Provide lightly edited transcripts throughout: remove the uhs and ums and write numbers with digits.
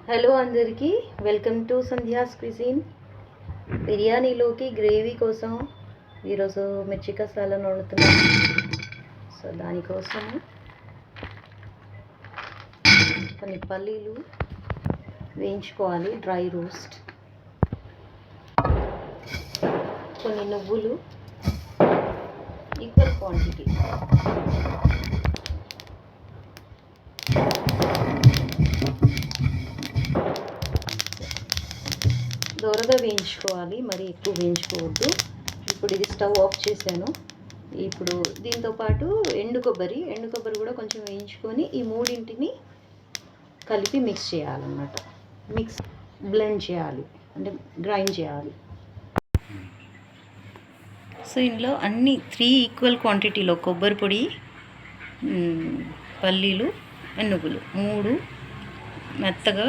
Hello అందరికీ, welcome to Sandhya's cuisine. బిర్యానీలోకి gravy కోసం ఈరోజు మిర్చి కసాలను వండుతున్నాను. సో దానికోసం కొన్ని పల్లీలు వేయించుకోవాలి, డ్రై రోస్ట్. కొన్ని నువ్వులు ఈక్వల్ క్వాంటిటీ. దోరగా వేయించుకోవాలి, మరి ఎక్కువ వేయించుకోవద్దు. ఇప్పుడు ఇది స్టవ్ ఆఫ్ చేశాను. ఇప్పుడు దీంతోపాటు ఎండు కొబ్బరి కూడా కొంచెం వేయించుకొని ఈ మూడింటిని కలిపి మిక్స్ చేయాలన్నమాట. బ్లెండ్ చేయాలి, అంటే గ్రైండ్ చేయాలి. సో ఇందులో అన్ని 3 ఈక్వల్ క్వాంటిటీలో కొబ్బరి పొడి, పల్లీలు, నువ్వులు 3 మెత్తగా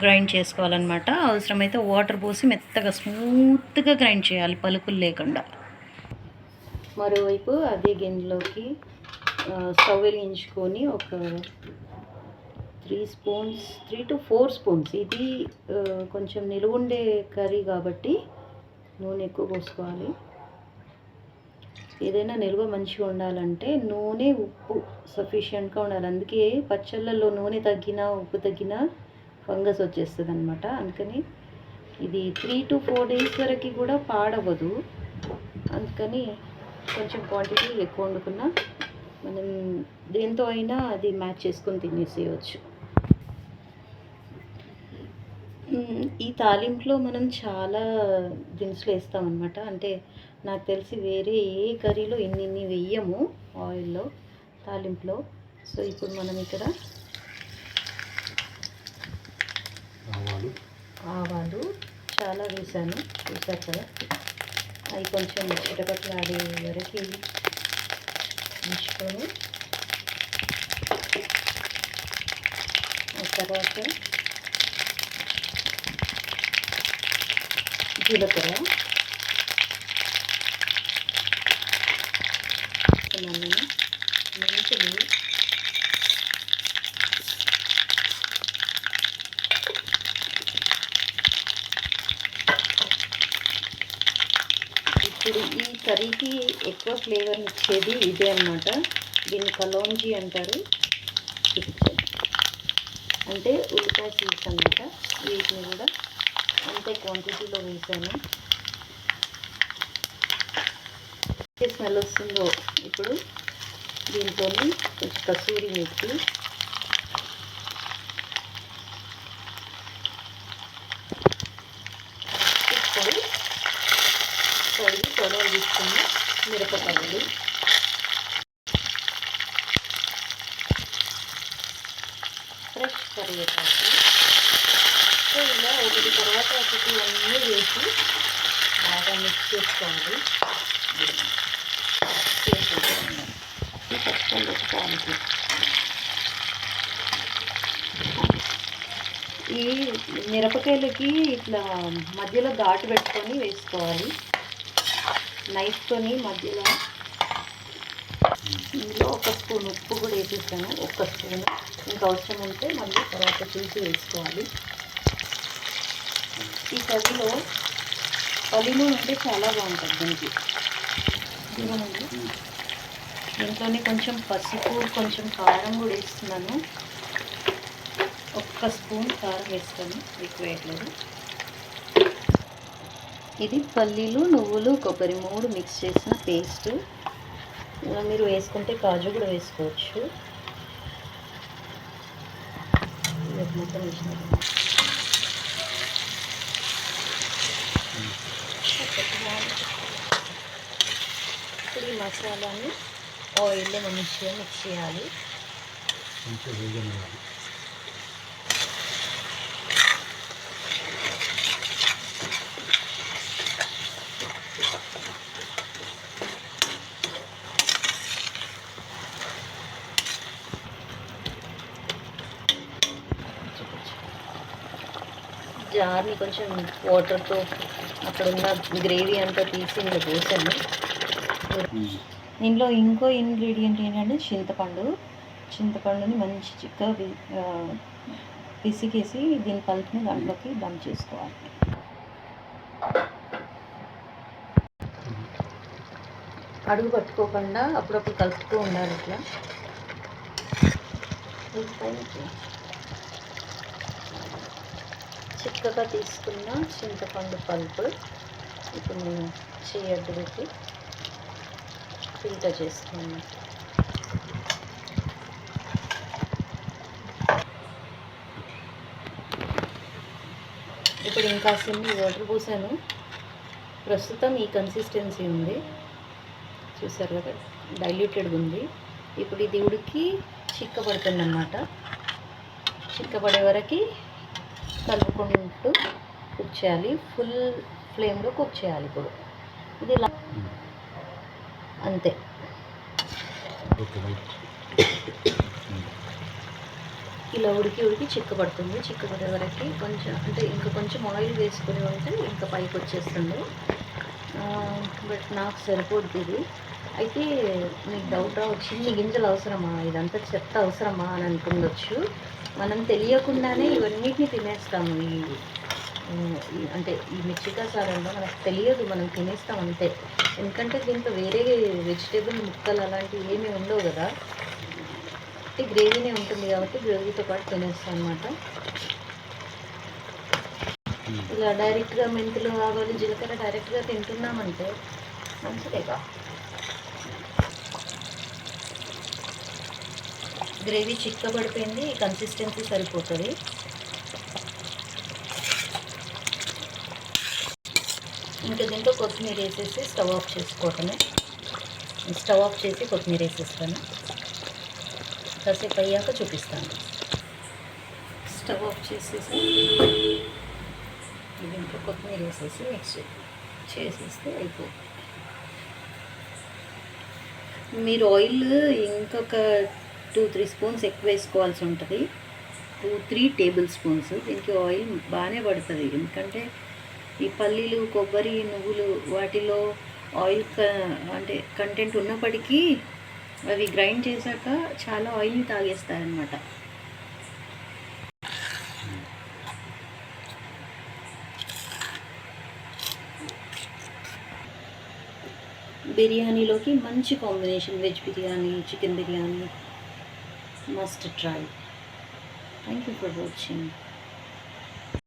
గ్రైండ్ చేసుకోవాలన్నమాట. అవసరమైతే వాటర్ పోసి మెత్తగా స్మూత్గా గ్రైండ్ చేయాలి, పలుకులు లేకుండా. మరోవైపు అదే గిన్నెలోకి స్టవ్ వెలిగించుకొని ఒక 3 to 4 స్పూన్స్. ఇది కొంచెం నిలువుండే కర్రీ కాబట్టి నూనె ఎక్కువ పోసుకోవాలి. ఏదైనా నిల్వ మంచిగా ఉండాలంటే నూనె, ఉప్పు సఫిషియెంట్గా ఉండాలి. అందుకే పచ్చళ్ళల్లో నూనె తగ్గినా ఉప్పు తగ్గినా ఫంగస్ వచ్చేస్తుంది అనమాట. అందుకని ఇది 3 to 4 days వరకు కూడా పాడవదు. అందుకని కొంచెం క్వాంటిటీ ఎక్కువ వండుకున్నా మనం దేంతో అయినా అది మ్యాచ్ చేసుకొని తినేసేయచ్చు. ఈ తాలింపులో మనం చాలా దినుసులు వేస్తామన్నమాట. అంటే నాకు తెలిసి వేరే ఏ కర్రీలో ఇన్ని వెయ్యము ఆయిల్లో, తాలింపులో. సో ఇప్పుడు మనం ఇక్కడ ఆవాలు చాలా వేసాను, చూసారు కదా. అవి కొంచెం చిటపట్లాడే వరకు ఉంచుకొని తర్వాత జీలకర్ర, మెంతులు, ఇప్పుడు ఈ కర్రీకి ఎక్కువ ఫ్లేవర్ ఇచ్చేది ఇదే అన్నమాట. దీన్ని కలోంజీ అంటారు. అంటే ఉల్లిపాయ సీడ్స్ అన్నమాట. వీటిని కూడా అంతే క్వాంటిటీలో వేసాను. స్మెల్ వస్తుందో ఇప్పుడు దీంతో కొంచెం కసూరి మెత్తి, ఇప్పుడు పొడవలు తీసుకున్న మిరపకాయలు, ఫ్రెష్ కరివేపాకు. సో ఇలా ఒకటి తర్వాత ఒకటి అన్నీ వేసి బాగా మిక్స్ చేసుకోవాలి. ఈ మిరపకాయలకి ఇట్లా మధ్యలో ఘాటు పెట్టుకొని వేసుకోవాలి నైఫ్తోని మధ్యలో. ఇందులో 1 స్పూన్ ఉప్పు కూడా వేసేసాను, 1 స్పూన్. ఇంకా అవసరం ఉంటే మళ్ళీ తర్వాత చూసి వేసుకోవాలి. ఈ కర్రీలో పల్లి నూనె ఉంటే చాలా బాగుంటుంది దీనికి. దీంట్లోనే కొంచెం పసుపు, కొంచెం కారం కూడా వేస్తున్నాను. 1 స్పూన్ కారం వేస్తాను, ఎక్కువ వేయట్లేదు. ఇది పల్లీలు, నువ్వులు, కొబ్బరి 3 మిక్స్ చేసిన పేస్ట్. ఇలా మీరు వేసుకుంటే కాజు కూడా వేసుకోవచ్చు. మొత్తం వేసినట్టు ఇప్పుడు ఈ మసాలాని ఆయిల్లో మంచిగా మిక్స్ చేయాలి. జార్ని కొంచెం వాటర్తో అక్కడ ఉన్న గ్రేవీ అంతా తీసి ఇందులో పోసాను. దీంట్లో ఇంకో ఇంగ్రీడియంట్ ఏంటంటే చింతపండుని మంచి చిక్కగా పిసికేసి దీని పల్ప్ని దాంట్లోకి డంప్ చేసుకోవాలి. అడుగు పట్టుకోకుండా అప్పుడప్పుడు కలుపుతూ ఉండాలి. ఇట్లా చిక్కగా తీసుకున్న చింతపండు పల్పు ఇప్పుడు నేను చేయడ్డు పెట్టి ఫిల్టర్ చేసుకున్నాను. ఇప్పుడు ఇంకా కొన్ని వాటర్ పోసాను. ప్రస్తుతం ఈ కన్సిస్టెన్సీ ఉంది, చూసారు కదా, డైల్యూటెడ్గా ఉంది. ఇప్పుడు ఇది ఉడికి చిక్కబడుతుంది అన్నమాట. చిక్కబడే వరకు కలుపుకుంటూ కుక్ చేయాలి. ఫుల్ ఫ్లేమ్లో కుక్ చేయాలి. ఇప్పుడు ఇది అంతే. ఇలా ఉడికి చిక్కబడుతుంది. చిక్కబడే వరకు కొంచెం అంటే ఇంకా కొంచెం ఆయిల్ వేసుకొని ఉంటే ఇంకా పైకి వచ్చేస్తుంది. బట్ నాకు సరిపోద్ది ఇది. అయితే మీకు డౌట్ రావచ్చు, ఇన్ని గింజలు అవసరమా, ఇదంతా చెత్త అవసరమా అని అనుకుండొచ్చు. మనం తెలియకుండానే ఇవన్నిటిని తినేస్తాము. అంటే ఈ మిర్చి కసారంలో మనకు తెలియదు, మనం తినేస్తాం అంతే. ఎందుకంటే దీంట్లో వేరే వెజిటేబుల్ ముక్కలు అలాంటివి ఏమీ ఉండవు కదా, గ్రేవీనే ఉంటుంది కాబట్టి గ్రేవీతో పాటు తినేస్తాం అన్నమాట. ఇలా డైరెక్ట్గా మెంతులు, ఆవాలు, జీలకర్ర డైరెక్ట్గా తింటున్నామంటే మంచిదేగా. గ్రేవీ చిక్కబడిపోయింది, కన్సిస్టెన్సీ సరిపోతుంది. ఇంకా దీంట్లో కొత్తిమీర వేసేసి స్టవ్ ఆఫ్ చేసుకోవటమే. స్టవ్ ఆఫ్ చేసి కొత్తిమీర వేసేస్తాను. కాసేపు అయ్యాక చూపిస్తాను. స్టవ్ ఆఫ్ చేసేసి దీంట్లో కొత్తిమీర వేసేసి మిక్స్ చేసేస్తే అయిపోతుంది. మీరు ఆయిల్ ఇంకొక 2-3 స్పూన్స్ ఎక్కువ వేసుకోవాల్సి ఉంటుంది. 2-3 టేబుల్ స్పూన్స్. దీనికి ఆయిల్ బాగానే పడుతుంది, ఎందుకంటే ఈ పల్లీలు, కొబ్బరి, నువ్వులు వాటిలో ఆయిల్ అంటే కంటెంట్ ఉన్నప్పటికీ అవి గ్రైండ్ చేశాక చాలా ఆయిల్ని తాగేస్తాయన్నమాట. బిర్యానీలోకి మంచి combination. Veg biryani, chicken biryani, must try. Thank you for watching.